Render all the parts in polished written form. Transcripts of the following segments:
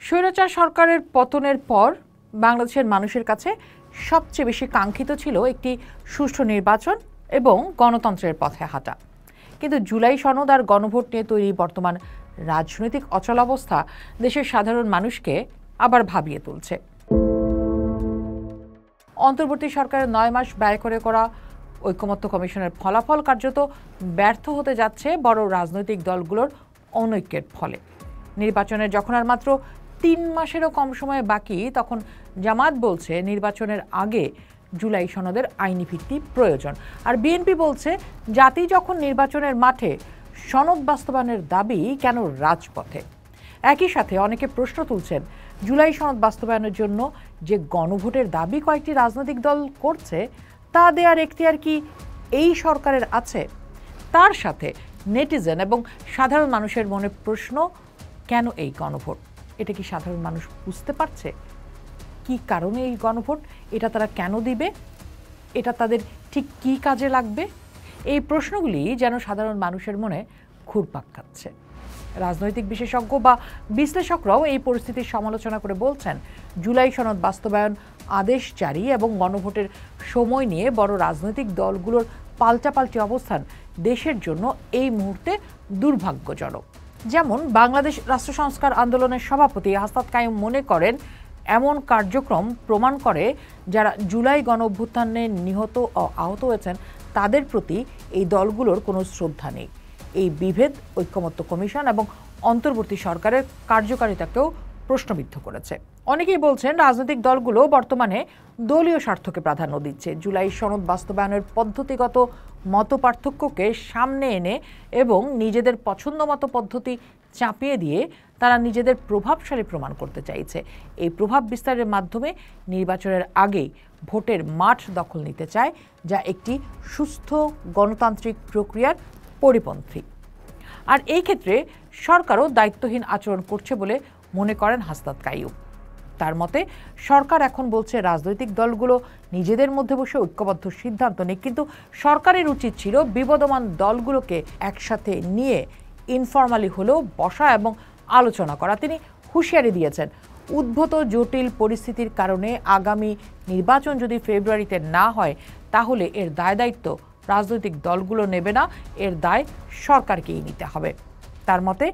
স্বৈরাচার সরকারের পতনের পর বাংলাদেশের মানুষের কাছে সবচেয়ে বেশি কাঙ্ক্ষিত ছিল একটি সুষ্ঠু নির্বাচন এবং গণতন্ত্রের পথে হাঁটা। কিন্তু জুলাই সনদ আর গণভোট নিয়ে তৈরি বর্তমান রাজনৈতিক অচলাবস্থা দেশের সাধারণ মানুষকে আবার ভাবিয়ে তুলছে। অন্তর্বর্তী সরকারের ৯ মাস ব্যয় করে করা ঐকমত্য কমিশনের ফলাফল কার্যত ব্যর্থ হতে যাচ্ছে বড় রাজনৈতিক দলগুলোর অনৈক্যের ফলে। নির্বাচনের যখন আর মাত্র ৩ মাসেরও কম সময় বাকি, তখন জামাত বলছে নির্বাচনের আগে জুলাই সনদের আইনি ভিত্তি প্রয়োজন, আর বিএনপি বলছে জাতি যখন নির্বাচনের মাঠে, সনদ বাস্তবায়নের দাবি কেন রাজপথে। একই সাথে অনেকে প্রশ্ন তুলছেন, জুলাই সনদ বাস্তবায়নের জন্য যে গণভোটের দাবি কয়েকটি রাজনৈতিক দল করছে, তা দেওয়ার এখতিয়ার কি এই সরকারের আছে? তার সাথে নেটিজেন এবং সাধারণ মানুষের মনে প্রশ্ন, কেন এই গণভোট? এটা কি সাধারণ মানুষ বুঝতে পারছে? কি কারণে এই গণভোট? এটা তারা কেন দিবে? এটা তাদের ঠিক কি কাজে লাগবে? এই প্রশ্নগুলি যেন সাধারণ মানুষের মনে ঘুরপাক খাচ্ছে। রাজনৈতিক বিশেষজ্ঞ বা বিশ্লেষকরাও এই পরিস্থিতির সমালোচনা করে বলছেন, জুলাই সনদ বাস্তবায়ন আদেশ জারি এবং গণভোটের সময় নিয়ে বড় রাজনৈতিক দলগুলোর পাল্টাপাল্টি অবস্থান দেশের জন্য এই মুহূর্তে দুর্ভাগ্যজনক। যেমন বাংলাদেশ রাষ্ট্র সংস্কার আন্দোলনের সভাপতি হাসনাত কাইয়ুম মনে করেন, এমন কার্যক্রম প্রমাণ করে যারা জুলাই গণ অভ্যুত্থানে নিহত ও আহত হয়েছেন তাদের প্রতি এই দলগুলোর কোনো শ্রদ্ধা নেই। এই বিভেদ ঐকমত্য কমিশন এবং অন্তর্বর্তী সরকারের কার্যকারিতাকেও প্রশ্নবিদ্ধ করেছে। অনেকেই বলছেন রাজনৈতিক দলগুলো বর্তমানে দলীয় স্বার্থকে প্রাধান্য দিচ্ছে। জুলাই সনদ বাস্তবায়নের পদ্ধতিগত মতপার্থক্যকে সামনে এনে এবং নিজেদের পছন্দমতো পদ্ধতি চাপিয়ে দিয়ে তারা নিজেদের প্রভাবশালী প্রমাণ করতে চাইছে। এই প্রভাব বিস্তারের মাধ্যমে নির্বাচনের আগেই ভোটের মাঠ দখল নিতে চায়, যা একটি সুস্থ গণতান্ত্রিক প্রক্রিয়ার পরিপন্থী। আর এই ক্ষেত্রে সরকারও দায়িত্বহীন আচরণ করছে বলে মনে করেন হাসনাত কাইয়ুম। তার মতে, সরকার এখন বলছে রাজনৈতিক দলগুলো নিজেদের মধ্যে বসে ঐক্যবদ্ধ সিদ্ধান্ত নেই, কিন্তু সরকারের উচিত ছিল বিবদমান দলগুলোকে একসাথে নিয়ে ইনফরমালি হলেও বসা এবং আলোচনা করা। তিনি হুঁশিয়ারি দিয়েছেন, উদ্ভূত জটিল পরিস্থিতির কারণে আগামী নির্বাচন যদি ফেব্রুয়ারিতে না হয়, তাহলে এর দায় দায়িত্ব রাজনৈতিক দলগুলো নেবে না, এর দায় সরকারকেই নিতে হবে। তার মতে,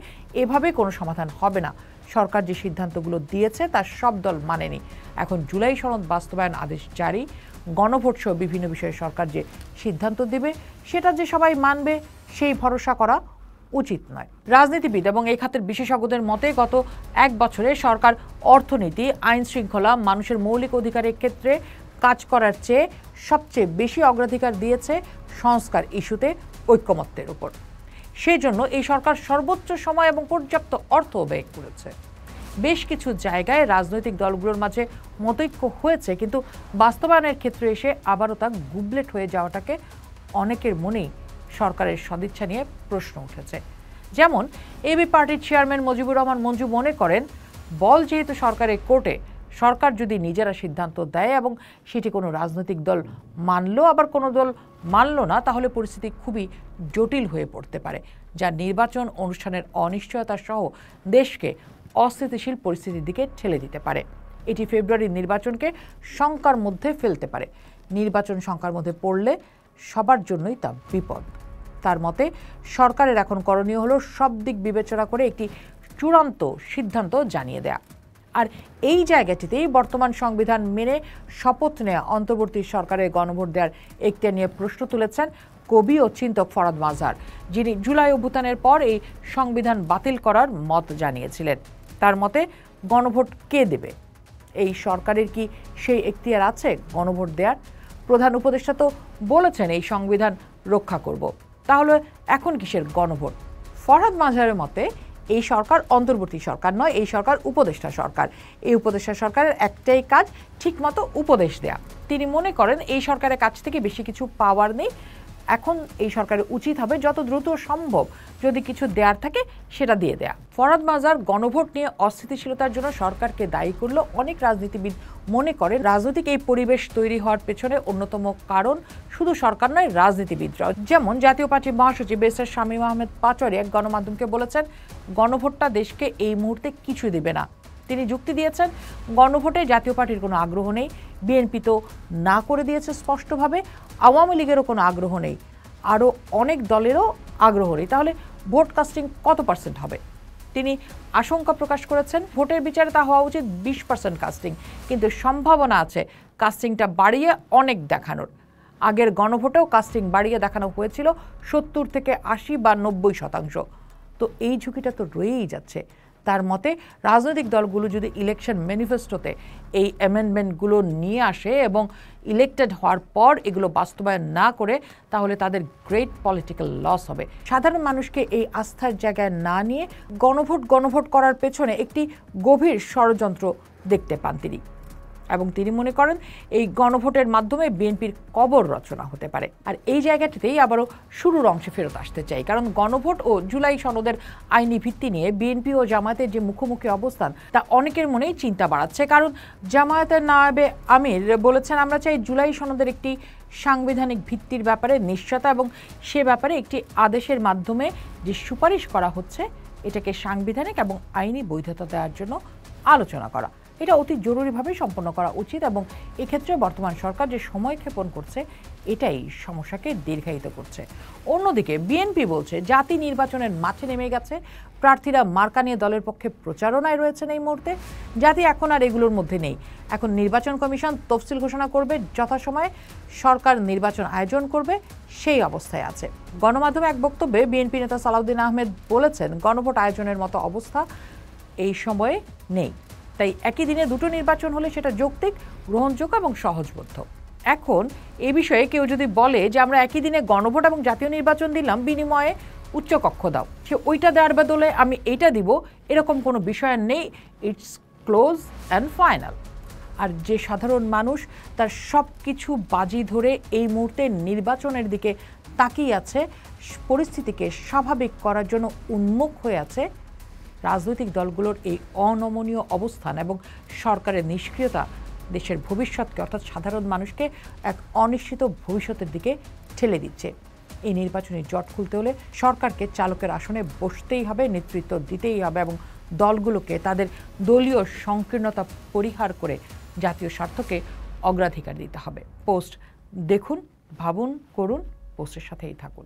এভাবে কোনো সমাধান হবে না। সরকার যে সিদ্ধান্তগুলো দিয়েছে তার সব দল মানেনি। এখন জুলাই সনদ বাস্তবায়ন আদেশ জারি, গণভোট সহ বিভিন্ন বিষয়ে সরকার যে সিদ্ধান্ত দেবে সেটা যে সবাই মানবে, সেই ভরসা করা উচিত নয়। রাজনীতিবিদ এবং এই খাতের বিশেষজ্ঞদের মতে, গত 1 বছরে সরকার অর্থনীতি, আইন শৃঙ্খলা, মানুষের মৌলিক অধিকারের ক্ষেত্রে কাজ করার চেয়ে সবচেয়ে বেশি অগ্রাধিকার দিয়েছে সংস্কার ইস্যুতে ঐকমত্যের উপর। সেই জন্য এই সরকার সর্বোচ্চ সময় এবং পর্যাপ্ত অর্থ ব্যয় করেছে। বেশ কিছু জায়গায় রাজনৈতিক দলগুলোর মাঝে মতৈক্য হয়েছে, কিন্তু বাস্তবায়নের ক্ষেত্রে এসে আবারও তা গুবলেট হয়ে যাওয়াটাকে অনেকের মনেই সরকারের সদিচ্ছা নিয়ে প্রশ্ন উঠেছে। যেমন এবি পার্টির চেয়ারম্যান মুজিবুর রহমান মঞ্জু মনে করেন, বল যেহেতু সরকারের কোর্টে, সরকার যদি নিজেরা সিদ্ধান্ত দেয় এবং সেটি কোনো রাজনৈতিক দল মানলো আবার কোনো দল মানল না, তাহলে পরিস্থিতি খুবই জটিল হয়ে পড়তে পারে, যা নির্বাচন অনুষ্ঠানের অনিশ্চয়তা সহ দেশকে অস্থিতিশীল পরিস্থিতির দিকে ঠেলে দিতে পারে। এটি ফেব্রুয়ারির নির্বাচনকে শঙ্কার মধ্যে ফেলতে পারে। নির্বাচন শঙ্কার মধ্যে পড়লে সবার জন্যই তা বিপদ। তার মতে, সরকারের এখন করণীয় হলো সব দিক বিবেচনা করে একটি চূড়ান্ত সিদ্ধান্ত জানিয়ে দেয়া। আর এই জায়গাটিতেই বর্তমান সংবিধান মেনে শপথ নেয়া অন্তর্বর্তী সরকারের গণভোট দেওয়ার এখতিয়ার নিয়ে প্রশ্ন তুলেছেন কবি ও চিন্তক ফরহাদ মাজার, যিনি জুলাই অভ্যুত্থানের পর এই সংবিধান বাতিল করার মত জানিয়েছিলেন। তার মতে, গণভোট কে দেবে? এই সরকারের কি সেই এখতিয়ার আছে গণভোট দেওয়ার? প্রধান উপদেষ্টা তো বলেছেন এই সংবিধান রক্ষা করব, তাহলে এখন কিসের গণভোট? ফরহাদ মাজারের মতে, এই সরকার অন্তর্বর্তী সরকার নয়, এই সরকার উপদেষ্টা সরকার। এই উপদেষ্টা সরকারের একটাই কাজ, ঠিকমতো উপদেশ দেয়া। তিনি মনে করেন এই সরকারের কাছ থেকে বেশি কিছু পাওয়ার নেই। এখন এই সরকারের উচিত হবে যত দ্রুত সম্ভব যদি কিছু দেওয়ার থাকে সেটা দিয়ে দেয়া। ফরহাদ মাজার গণভোট নিয়ে অস্থিতিশীলতার জন্য সরকারকে দায়ী করলেও অনেক রাজনীতিবিদ মনে করেন রাজনৈতিক এই পরিবেশ তৈরি হওয়ার পেছনে অন্যতম কারণ শুধু সরকার নয়, রাজনীতিবিদরাও। যেমন জাতীয় পার্টির মহাসচিব ব্যারিস্টার শামীম আহমেদ পাটোয়ারি এক গণমাধ্যমকে বলেছেন, গণভোটটা দেশকে এই মুহূর্তে কিছু দিবে না। তিনি যুক্তি দিয়েছেন, গণভোটে জাতীয় পার্টির কোনো আগ্রহ নেই, বিএনপি তো না করে দিয়েছে স্পষ্টভাবে, আওয়ামী লীগেরও কোনো আগ্রহ নেই, আরও অনেক দলেরও আগ্রহ নেই, তাহলে ভোট কাস্টিং কত পার্সেন্ট হবে? তিনি আশঙ্কা প্রকাশ করেছেন, ভোটের বিচারে তা হওয়া উচিত 20% কাস্টিং, কিন্তু সম্ভাবনা আছে কাস্টিংটা বাড়িয়ে অনেক দেখানোর। আগের গণভোটেও কাস্টিং বাড়িয়ে দেখানো হয়েছিল 70 থেকে 80 বা 90%। তো এই ঝুঁকিটা তো রয়েই যাচ্ছে। তার মতে রাজনৈতিক দলগুলো যদি ইলেকশন ম্যানিফেস্টোতে এই অ্যামেন্ডমেন্টগুলো নিয়ে আসে এবং ইলেক্টেড হওয়ার পর এগুলো বাস্তবায়ন না করে, তাহলে তাদের গ্রেট পলিটিক্যাল লস হবে। সাধারণ মানুষকে এই আস্থার জায়গায় না নিয়ে গণভোট করার পেছনে একটি গভীর ষড়যন্ত্র দেখতে পান তিনি, এবং তিনি মনে করেন এই গণভোটের মাধ্যমে বিএনপির কবর রচনা হতে পারে। আর এই জায়গাটিতেই আবারও শুরুর অংশে ফেরত আসতে চাই, কারণ গণভোট ও জুলাই সনদের আইনি ভিত্তি নিয়ে বিএনপি ও জামায়াতের যে মুখোমুখি অবস্থান, তা অনেকের মনেই চিন্তা বাড়াচ্ছে। কারণ জামায়াতের নায়েবে আমির বলেছেন, আমরা চাই জুলাই সনদের একটি সাংবিধানিক ভিত্তির ব্যাপারে নিশ্চয়তা, এবং সে ব্যাপারে একটি আদেশের মাধ্যমে যে সুপারিশ করা হচ্ছে এটাকে সাংবিধানিক এবং আইনি বৈধতা দেওয়ার জন্য আলোচনা করা, এটা অতি জরুরিভাবে সম্পন্ন করা উচিত। এবং এক্ষেত্রে বর্তমান সরকার যে সময় ক্ষেপণ করছে এটাই সমস্যাকে দীর্ঘায়িত করছে। অন্যদিকে বিএনপি বলছে, জাতি নির্বাচনের মাঠে নেমে গেছে, প্রার্থীরা মার্কা নিয়ে দলের পক্ষে প্রচারণায় রয়েছেন এই মুহূর্তে। জাতি এখন আর এগুলোর মধ্যে নেই, এখন নির্বাচন কমিশন তফসিল ঘোষণা করবে, যথাসময়ে সরকার নির্বাচন আয়োজন করবে, সেই অবস্থায় আছে। গণমাধ্যমে এক বক্তব্যে বিএনপি নেতা সালাউদ্দিন আহমেদ বলেছেন, গণভোট আয়োজনের মতো অবস্থা এই সময়ে নেই, তাই একই দিনে দুটো নির্বাচন হলে সেটা যৌক্তিক, গ্রহণযোগ্য এবং সহজবোধ্য। এখন এ বিষয়ে কেউ যদি বলে যে আমরা একই দিনে গণভোট এবং জাতীয় নির্বাচন দিলাম, বিনিময়ে উচ্চকক্ষ দাও, সে ওইটা দেওয়ার বদলে আমি এইটা দিব, এরকম কোনো বিষয় নেই, ইটস ক্লোজ অ্যান্ড ফাইনাল। আর যে সাধারণ মানুষ তার সব কিছু বাজি ধরে এই মুহূর্তে নির্বাচনের দিকে তাকিয়ে আছে, পরিস্থিতিকে স্বাভাবিক করার জন্য উন্মুখ হয়ে আছে, রাজনৈতিক দলগুলোর এই অনমনীয় অবস্থান এবং সরকারের নিষ্ক্রিয়তা দেশের ভবিষ্যৎকে, অর্থাৎ সাধারণ মানুষকে এক অনিশ্চিত ভবিষ্যতের দিকে ঠেলে দিচ্ছে। এই নির্বাচনী জট খুলতে হলে সরকারকে চালকের আসনে বসতেই হবে, নেতৃত্ব দিতেই হবে, এবং দলগুলোকে তাদের দলীয় সংকীর্ণতা পরিহার করে জাতীয় স্বার্থকে অগ্রাধিকার দিতে হবে। পোস্ট দেখুন, ভাবুন, করুন, পোস্টের সাথেই থাকুন।